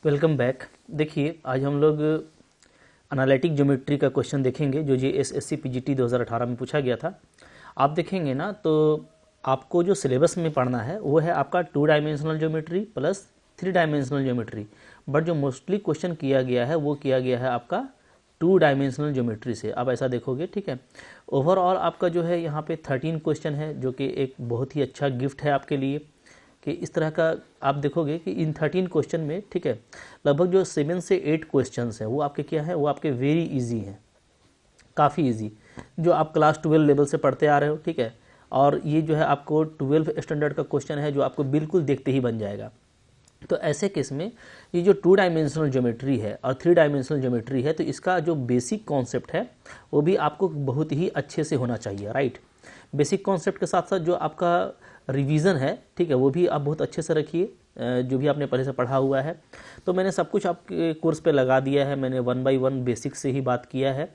Welcome back. देखिए आज हम लोग एनालिटिक ज्योमेट्री का क्वेश्चन देखेंगे जो एसएससी पीजीटी 2018 में पूछा गया था। आप देखेंगे ना तो आपको जो सिलेबस में पढ़ना है वो है आपका 2 dimensional geometry plus 3 dimensional geometry, but जो मोस्टली क्वेश्चन किया गया है वो किया गया है आपका 2 डायमेंशनल ज्योमेट्री से। आप ऐसा देखोगे, ठीक है। ओवरऑल आपका जो है यहाँ पे 13 क्वेश्चन है, जो कि एक बहुत ही अच्छा गिफ्ट है आपके लिए कि इस तरह का आप देखोगे कि इन 13 क्वेश्चन में, ठीक है, लगभग जो 7 से 8 क्वेश्चंस हैं वो आपके क्या है, वो आपके वेरी इजी हैं, काफ़ी इजी, जो आप क्लास 12 लेवल से पढ़ते आ रहे हो, ठीक है। और ये जो है आपको 12 स्टैंडर्ड का क्वेश्चन है जो आपको बिल्कुल देखते ही बन जाएगा। तो ऐसे केस में ये जो 2 डायमेंशनल ज्योमेट्री है और 3 डायमेंशनल ज्योमेट्री है, तो इसका जो बेसिक कॉन्सेप्ट है वो भी आपको बहुत ही अच्छे से होना चाहिए, राइट। बेसिक कॉन्सेप्ट के साथ साथ जो आपका रिवीजन है, ठीक है, वो भी आप बहुत अच्छे से रखिए, जो भी आपने पहले से पढ़ा हुआ है। तो मैंने सब कुछ आपके कोर्स पे लगा दिया है, मैंने 1 बाय 1 बेसिक से ही बात किया है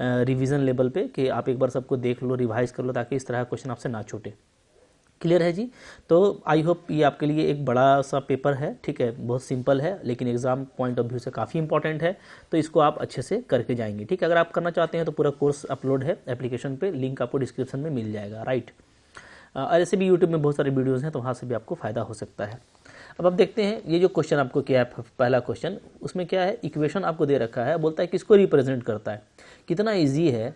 रिवीजन लेवल पे कि आप एक बार सबको देख लो, रिवाइज कर लो, ताकि इस तरह का क्वेश्चन आपसे ना छूटे। क्लियर है जी। तो आई होप ये आपके लिए एक बड़ा सा पेपर है, ठीक है, बहुत सिंपल है लेकिन एग्जाम पॉइंट ऑफ व्यू से काफ़ी इंपॉर्टेंट है, तो इसको आप अच्छे से करके जाएंगे, ठीक है। अगर आप करना चाहते हैं तो पूरा कोर्स अपलोड है एप्लीकेशन पे, लिंक आपको डिस्क्रिप्शन में मिल जाएगा, राइट। और ऐसे भी यूट्यूब में बहुत सारे वीडियोज़ हैं, तो वहाँ से भी आपको फ़ायदा हो सकता है। अब आप देखते हैं ये जो क्वेश्चन आपको क्या है, पहला क्वेश्चन, उसमें क्या है, इक्वेशन आपको दे रखा है, बोलता है किसको रिप्रेजेंट करता है। कितना ईजी है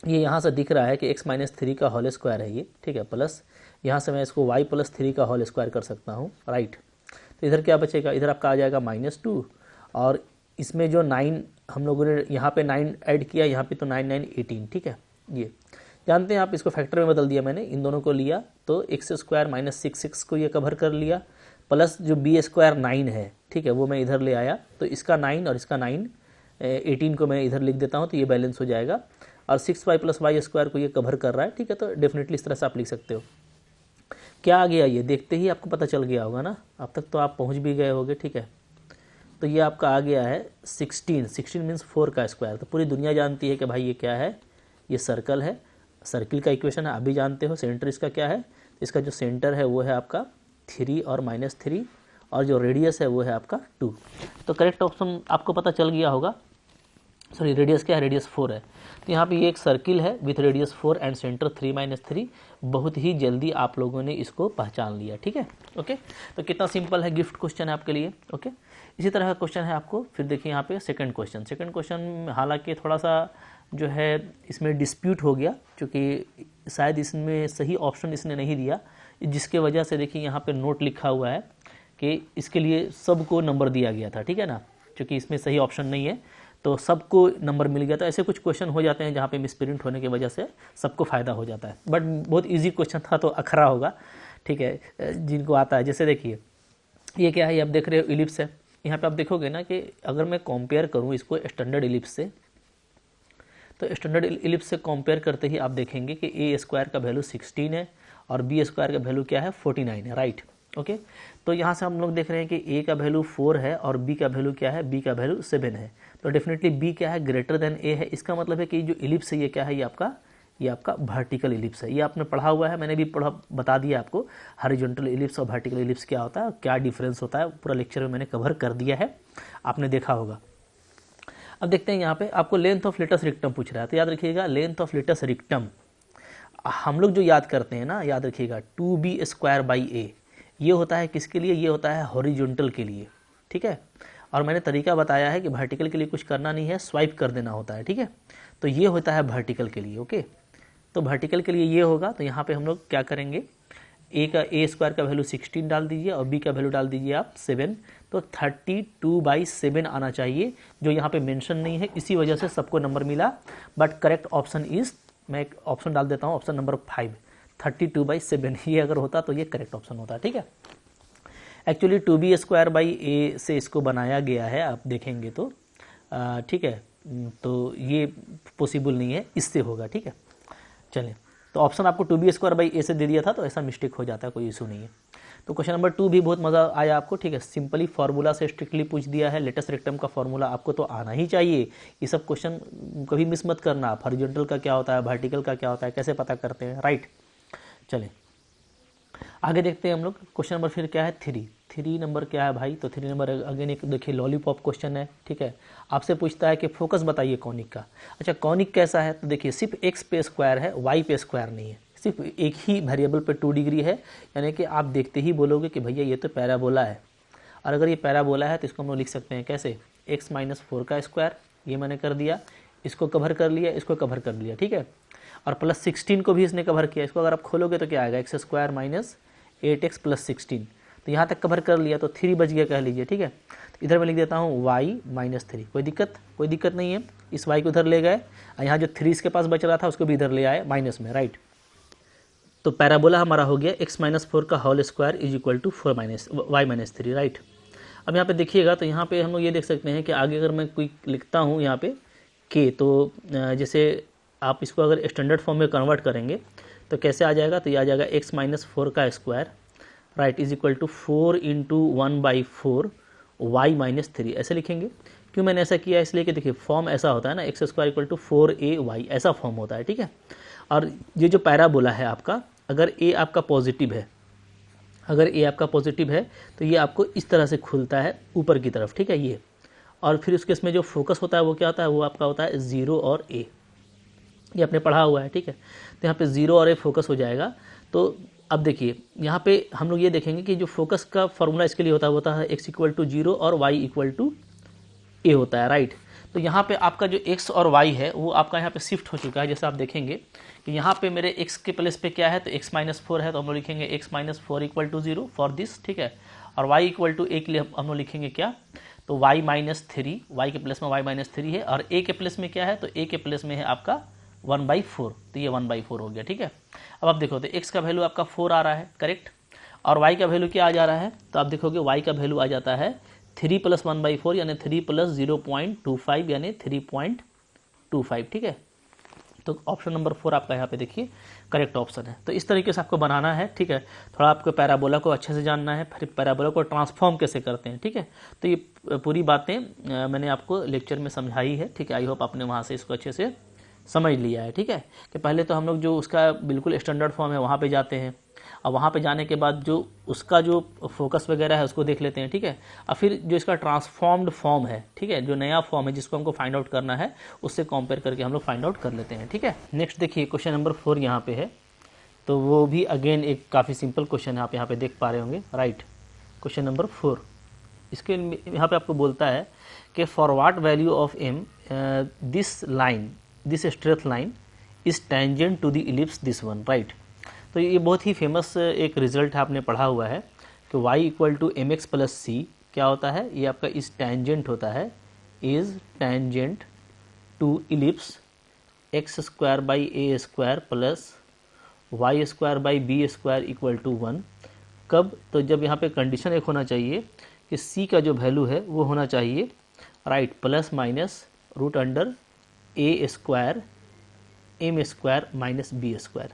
ये, यहाँ से दिख रहा है कि x-3 का होल स्क्वायर है ये, ठीक है, प्लस यहाँ से मैं इसको y+3 का होल स्क्वायर कर सकता हूँ, राइट। तो इधर क्या बचेगा, इधर आपका आ जाएगा -2, और इसमें जो 9 हम लोगों ने यहाँ पे 9 ऐड किया, यहाँ पे तो 9 9 18, ठीक है। ये जानते हैं आप, इसको फैक्टर में बदल दिया मैंने, इन दोनों को लिया तो x² -6 को ये कवर कर लिया, प्लस जो b² 9 है, ठीक है, वो मैं इधर ले आया, तो इसका 9 और इसका 9 18 को मैं इधर लिख देता हूँ, तो ये बैलेंस हो जाएगा, और 6y + y² को ये कवर कर रहा है, ठीक है। तो डेफिनेटली इस तरह से आप लिख सकते हो। क्या आ गया ये देखते ही आपको पता चल गया होगा ना, अब तक तो आप पहुंच भी गए होगे, ठीक है। तो ये आपका आ गया है 16 मीन्स 4 का स्क्वायर। तो पूरी दुनिया जानती है कि भाई ये क्या है, ये सर्कल है, सर्किल का इक्वेशन है, आप भी जानते हो। सेंटर इसका क्या है, इसका जो सेंटर है वो है आपका 3 और -3, और जो रेडियस है वो है आपका 2। तो करेक्ट ऑप्शन आपको पता चल गया होगा। सॉरी, रेडियस क्या है, रेडियस 4 है। तो यहाँ पे ये एक सर्किल है विथ रेडियस 4 एंड सेंटर 3 -3। बहुत ही जल्दी आप लोगों ने इसको पहचान लिया, ठीक है, ओके। तो कितना सिंपल है, गिफ्ट क्वेश्चन है आपके लिए, ओके। इसी तरह का क्वेश्चन है आपको, फिर देखिए यहाँ पे सेकंड क्वेश्चन हालांकि थोड़ा सा जो है इसमें डिस्प्यूट हो गया, क्योंकि शायद इसमें सही ऑप्शन इसने नहीं दिया, जिसके वजह से देखिए यहाँ पे नोट लिखा हुआ है कि इसके लिए सबको नंबर दिया गया था, ठीक है ना, क्योंकि इसमें सही ऑप्शन नहीं है तो सबको नंबर मिल गया था। ऐसे कुछ क्वेश्चन हो जाते हैं जहाँ पे मिसप्रिंट होने की वजह से सबको फ़ायदा हो जाता है, बट बहुत इजी क्वेश्चन था तो अखरा होगा, ठीक है, जिनको आता है। जैसे देखिए ये क्या है, ये आप देख रहे हो इलिप्स है। यहाँ पे आप देखोगे ना कि अगर मैं कंपेयर करूँ इसको स्टैंडर्ड इलिप्स से, तो स्टैंडर्ड इलिप्स से कंपेयर करते ही आप देखेंगे कि a² का वैल्यू 16 है और b² का वैल्यू क्या है, 49 है, राइट, ओके। तो यहाँ से हम लोग देख रहे हैं कि a का वैल्यू 4 है और b का वैल्यू क्या है, b का वैल्यू 7 है। तो डेफिनेटली b क्या है, ग्रेटर देन a है। इसका मतलब है कि जो इलिप्स है ये क्या है, ये आपका वर्टिकल इलिप्स है। ये आपने पढ़ा हुआ है, मैंने भी पढ़ा, बता दिया आपको हॉरिजॉन्टल इलिप्स और वर्टिकल इलिप्स क्या होता है, क्या डिफरेंस होता है, पूरा लेक्चर में मैंने कवर कर दिया है, आपने देखा होगा। अब देखते हैं यहाँ पे आपको लेंथ ऑफ लेटस रिक्टम पूछ रहा है, तो याद रखिएगा लेंथ ऑफ लेटस रिक्टम हम लोग जो याद करते हैं ना, याद रखिएगा 2b² a, ये होता है किसके लिए, ये होता है हॉरिजॉन्टल के लिए, ठीक है। और मैंने तरीका बताया है कि वर्टिकल के लिए कुछ करना नहीं है, स्वाइप कर देना होता है, ठीक है। तो ये होता है वर्टिकल के लिए, ओके। तो वर्टिकल के लिए ये होगा, तो यहाँ पे हम लोग क्या करेंगे, a² का वैल्यू 16 डाल दीजिए और b का वैल्यू डाल दीजिए आप 7, तो 32/7 आना चाहिए, जो यहाँ पे मेंशन नहीं है, इसी वजह से सबको नंबर मिला। बट करेक्ट ऑप्शन इज, मैं एक ऑप्शन डाल देता हूँ, ऑप्शन नंबर 5, 32/7, ये अगर होता तो ये करेक्ट ऑप्शन होता, ठीक है। एक्चुअली 2b² से इसको बनाया गया है, आप देखेंगे तो ठीक है, तो ये पॉसिबल नहीं है, इससे होगा, ठीक है। चलिए, तो ऑप्शन आपको 2b² से दे दिया था, तो ऐसा मिस्टेक हो जाता है, कोई इशू नहीं है। तो क्वेश्चन नंबर 2 भी बहुत मज़ा आया आपको, ठीक है। सिंपली फार्मूला से स्ट्रिक्टली पूछ दिया है, लेटेस्ट रेक्टम का फार्मूला आपको तो आना ही चाहिए। ये सब क्वेश्चन कभी मिस मत करना आप, हॉरिजॉन्टल का क्या होता है, वर्टिकल का क्या होता है, कैसे पता करते हैं, राइट। चलें आगे देखते हैं हम लोग। क्वेश्चन नंबर फिर क्या है, 3। 3 नंबर क्या है भाई? तो 3 नंबर अगेन एक देखिए लॉलीपॉप क्वेश्चन है, ठीक है। आपसे पूछता है कि फोकस बताइए कॉनिक का। अच्छा, कॉनिक कैसा है? तो देखिए सिर्फ एक्स पे स्क्वायर है, वाई पे स्क्वायर नहीं है, सिर्फ एक ही वेरिएबल पे 2 डिग्री है, यानी कि आप देखते ही बोलोगे कि भैया ये तो पैराबोला है। और अगर ये पैराबोला है तो इसको हम लोग लिख सकते हैं कैसे? x माइनस 4 का स्क्वायर, ये मैंने कर दिया, इसको कवर कर लिया, इसको कवर कर लिया, ठीक है। और प्लस 16 को भी इसने कवर किया, इसको अगर आप खोलोगे तो क्या आएगा? X square minus 8x plus 16, तो यहाँ तक कवर कर लिया तो 3 बच गया कह लीजिए, ठीक है। तो इधर मैं लिख देता हूँ y माइनस 3, कोई दिक्कत नहीं है। इस y को इधर ले गए और यहाँ जो 3 इसके पास बच रहा था उसको भी इधर ले आए माइनस में, राइट। तो पैराबोला हमारा हो गया x माइनस 4 का whole square is equal to y minus 3, right. अब यहाँ पे देखिएगा तो यहाँ पे हम लोग ये देख सकते हैं कि आगे अगर मैं कोई लिखता हूँ यहाँ पे k, तो जैसे आप इसको अगर स्टैंडर्ड फॉर्म में कन्वर्ट करेंगे तो कैसे आ जाएगा? तो ये आ जाएगा x माइनस 4 का square, right, is equal to 4 into 1/4 y minus 3, ऐसे लिखेंगे। क्यों मैंने ऐसा किया? इसलिए कि देखिए फॉर्म ऐसा होता है ना, x square equal to 4ay, ऐसा फॉर्म होता है, ठीक है। और ये जो पैराबोला है आपका, अगर a आपका पॉजिटिव है, तो ये आपको इस तरह से खुलता है ऊपर की तरफ, ठीक है, ये। और फिर उसके इसमें जो फोकस होता है वो क्या होता है? वो आपका होता है 0 और a, ये आपने पढ़ा हुआ है, ठीक है। तो यहाँ पे 0 और a फोकस हो जाएगा। तो अब देखिए यहाँ पे हम लोग ये देखेंगे कि जो फोकस का फॉर्मूला इसके लिए होता है x इक्वल टू 0 और y इक्वल टू a होता है, राइट। तो यहाँ पे आपका जो x और y है वो आपका यहाँ पे शिफ्ट हो चुका है। जैसे आप देखेंगे कि यहाँ पे मेरे x के प्लेस पे क्या है? तो x माइनस 4 है, तो हम लोग लिखेंगे x minus 4 equal to 0 for this, ठीक है। और y इक्वल टू a के लिए हम लोग लिखेंगे क्या? तो y माइनस 3, y के प्लेस में y माइनस 3 है, और a के प्लेस में क्या है? तो a के प्लेस में है आपका 1/4, तो ये 1/4 हो गया, ठीक है। अब आप देखो तो x का वैल्यू आपका 4 आ रहा है, करेक्ट, और y का वैल्यू क्या आ जा रहा है? तो आप देखोगे y का वैल्यू आ जाता है 3 प्लस 1/4 यानी 3 प्लस 0.25 यानी 3.25, ठीक है। तो ऑप्शन नंबर 4 आपका यहाँ पे देखिए करेक्ट ऑप्शन है। तो इस तरीके से आपको बनाना है, ठीक है। थोड़ा आपको पैराबोला को अच्छे से जानना है, फिर पैराबोला को ट्रांसफॉर्म कैसे करते हैं, ठीक है। तो ये पूरी बातें मैंने आपको लेक्चर में समझाई है, ठीक है। आई होप आपने वहाँ से इसको अच्छे से समझ लिया है, ठीक है। कि पहले तो हम लोग जो उसका बिल्कुल स्टैंडर्ड फॉर्म है वहाँ पे जाते हैं, और वहाँ पे जाने के बाद जो उसका जो फोकस वगैरह है उसको देख लेते हैं, ठीक है। और फिर जो इसका ट्रांसफॉर्म्ड फॉर्म है, ठीक है, जो नया फॉर्म है जिसको हमको फाइंड आउट करना है उससे कंपेयर करके हम लोग फाइंड आउट कर लेते हैं, ठीक है। नेक्स्ट देखिए क्वेश्चन नंबर 4 यहाँ पे है, तो वो भी अगेन एक काफ़ी सिंपल क्वेश्चन है, आप यहाँ पे देख पा रहे होंगे, राइट। क्वेश्चन नंबर 4, इसके यहाँ पे आपको बोलता है कि for what value of m this straight line is tangent to the ellipse this one, right. तो ये बहुत ही फेमस एक रिजल्ट है, आपने पढ़ा हुआ है कि y equal to M X plus C क्या होता है? ये आपका इस टेंजेंट होता है, is tangent to ellipse X square by A square plus Y square by B square equal to 1। कब? तो जब यहाँ पे कंडीशन एक होना चाहिए कि c का जो वैल्यू है वो होना चाहिए, right, plus minus root under A square M square minus B square.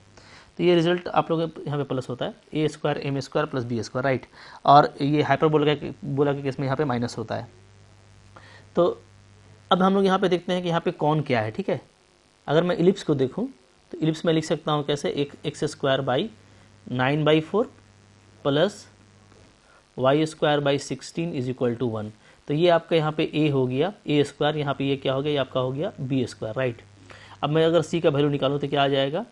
तो ये रिजल्ट आप लोग यहाँ पे प्लस होता है, A square M square plus B square, right. और ये हाइपरबोला के केस में यहाँ पे माइनस होता है। तो अब हम लोग यहाँ पे देखते हैं कि यहाँ पे कौन क्या है, ठीक है। अगर मैं इलिप्स को देखूँ तो इलिप्स में लिख सकता हूँ कैसे? एक x square by 9/4 plus Y square by 16 is equal to 1। तो ये आपका यहाँ पे a हो गया, ए स्क्वायर, यहाँ पे ये क्या हो गया? ये आपका हो गया बी स्क्वायर, राइट। अब मैं अगर c का वैल्यू निकालूँ तो क्या आ जाएगा?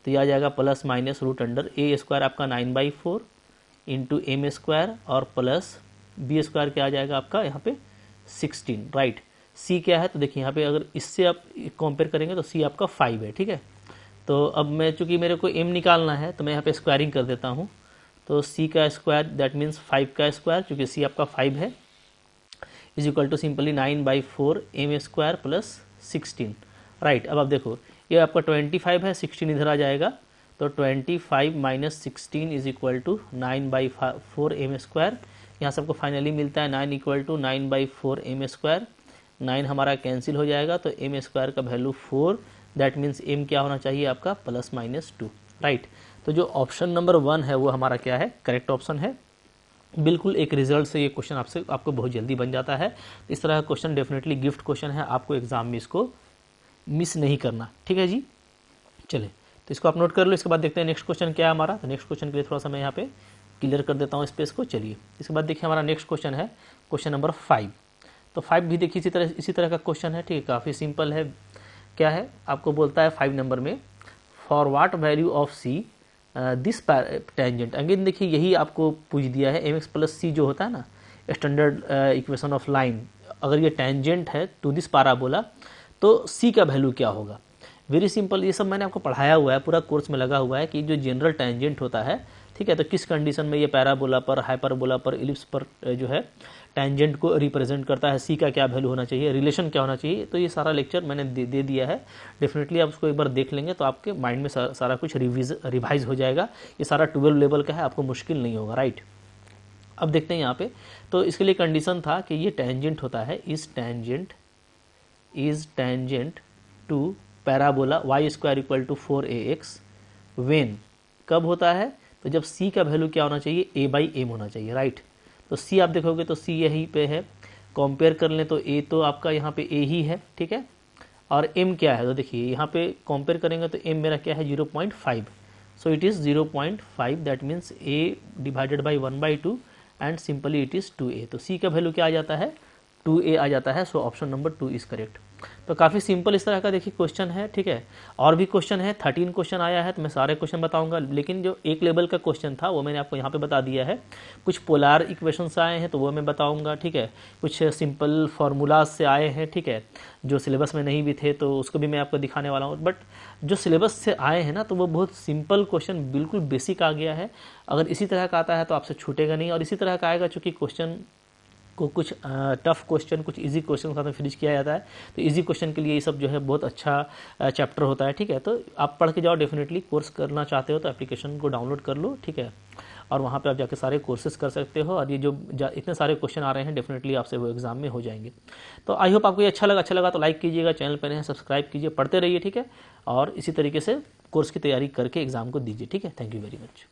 तो ये आ जाएगा plus minus root under A square आपका 9/4 इंटू एम स्क्वायर और प्लस बी स्क्वायर क्या आ जाएगा आपका यहाँ पे 16, राइट। सी क्या है? तो देखिए यहाँ पे अगर इससे आप कंपेयर करेंगे तो सी आपका 5 है, ठीक है। तो अब मैं चूँकि मेरे को एम निकालना है तो मैं यहाँ पे स्क्वायरिंग कर देता हूँ। तो सी का स्क्वायर दैट मीन्स 5 का स्क्वायर, चूँकि सी आपका 5 है, is equal to simply 9/4 m square plus 16, right. अब आप देखो ये आपका 25 है, 16 इधर आ जाएगा, तो 25 minus 16 is equal to 9/4 m square. यहाँ सबको फाइनली मिलता है 9 इक्वल टू 9/4 एम स्क्वायर। 9 हमारा कैंसिल हो जाएगा, तो एम स्क्वायर का वैल्यू 4, दैट मीन्स एम क्या होना चाहिए आपका? Plus minus 2, right. तो जो ऑप्शन नंबर 1 है वो हमारा क्या है? करेक्ट ऑप्शन है। बिल्कुल एक रिजल्ट से ये क्वेश्चन आपको बहुत जल्दी बन जाता है। इस तरह का क्वेश्चन डेफिनेटली गिफ्ट क्वेश्चन है, आपको एग्जाम में इसको मिस नहीं करना, ठीक है जी। चले तो इसको आप नोट कर लो। इसके बाद देखते हैं नेक्स्ट क्वेश्चन क्या है हमारा। तो नेक्स्ट क्वेश्चन के लिए थोड़ा सा मैं यहाँ पे क्लियर कर देता हूँ स्पेस को। चलिए इसके बाद देखिए हमारा नेक्स्ट क्वेश्चन है क्वेश्चन नंबर 5। तो 5 भी देखिए इसी तरह का क्वेश्चन है, ठीक है, काफ़ी सिंपल है। क्या है, आपको बोलता है 5 नंबर में for watt value of see this tangent. Again देखिए यही आपको पूछ दिया है, एम एक्स प्लस सी जो होता है ना स्टैंडर्ड इक्वेशन ऑफ लाइन, अगर ये टेंजेंट है टू दिस पैराबोला तो सी का वैल्यू क्या होगा। वेरी सिंपल, ये सब मैंने आपको पढ़ाया हुआ है, पूरा कोर्स में लगा हुआ है कि जो जनरल टेंजेंट होता है, ठीक है, तो किस कंडीशन में ये पैराबोला पर, हाइपरबोला पर, इलिप्स पर जो है टेंजेंट को रिप्रेजेंट करता है, सी का क्या वैल्यू होना चाहिए, रिलेशन क्या होना चाहिए। तो ये सारा लेक्चर मैंने दे दिया है, डेफिनेटली आप उसको एक बार देख लेंगे तो आपके माइंड में सारा कुछ रिवाइज हो जाएगा। ये सारा 12 लेवल का है, आपको मुश्किल नहीं होगा, राइट। अब देखते हैं यहाँ पे, तो इसके लिए कंडीशन था कि ये टेंजेंट होता है, is tangent to parabola y square equal to 4ax when, कब होता है, तो जब c का वैल्यू क्या होना चाहिए, a/m होना चाहिए, राइट। तो c आप देखोगे तो c यहीं पे है, कंपेयर कर लें तो a तो आपका यहाँ पे a ही है, ठीक है, और m क्या है, तो देखिए यहाँ पे कंपेयर करेंगे तो m मेरा क्या है 0.5, so it is 0.5, that means a divided by 1/2 and simply it is 2a। तो c का वैल्यू क्या आ जाता है, 2a आ जाता है। So option number 2 is correct. तो काफ़ी सिंपल इस तरह का देखिए क्वेश्चन है, ठीक है। और भी क्वेश्चन है, 13 क्वेश्चन आया है, तो मैं सारे क्वेश्चन बताऊंगा, लेकिन जो एक लेवल का क्वेश्चन था वो मैंने आपको यहाँ पे बता दिया है। कुछ पोलार इक्वेशंस आए हैं तो वो मैं बताऊंगा, ठीक है। कुछ सिंपल फार्मूलाज से आए हैं, ठीक है, जो सिलेबस में नहीं भी थे तो उसको भी मैं आपको दिखाने वाला हूँ। बट जो सिलेबस से आए हैं ना, तो वो बहुत सिंपल क्वेश्चन, बिल्कुल बेसिक आ गया है। अगर इसी तरह का आता है तो आपसे छूटेगा नहीं, और इसी तरह का आएगा, चूँकि क्वेश्चन को कुछ टफ क्वेश्चन, कुछ इजी क्वेश्चन के साथ में फिनिश किया जाता है। तो इजी क्वेश्चन के लिए ये सब जो है बहुत अच्छा चैप्टर होता है, ठीक है। तो आप पढ़ के जाओ, डेफिनेटली कोर्स करना चाहते हो तो एप्लीकेशन को डाउनलोड कर लो, ठीक है, और वहाँ पे आप जाके सारे कोर्सेज कर सकते हो। और ये जो इतने सारे क्वेश्चन आ रहे हैं, डेफिनेटली आपसे वो एग्जाम में हो जाएंगे। तो आई होप आपको ये अच्छा लगा तो लाइक कीजिएगा, चैनल पर हैं सब्सक्राइब कीजिए, पढ़ते रहिए, ठीक है, और इसी तरीके से कोर्स की तैयारी करके एग्जाम को दीजिए, ठीक है। Thank you very much.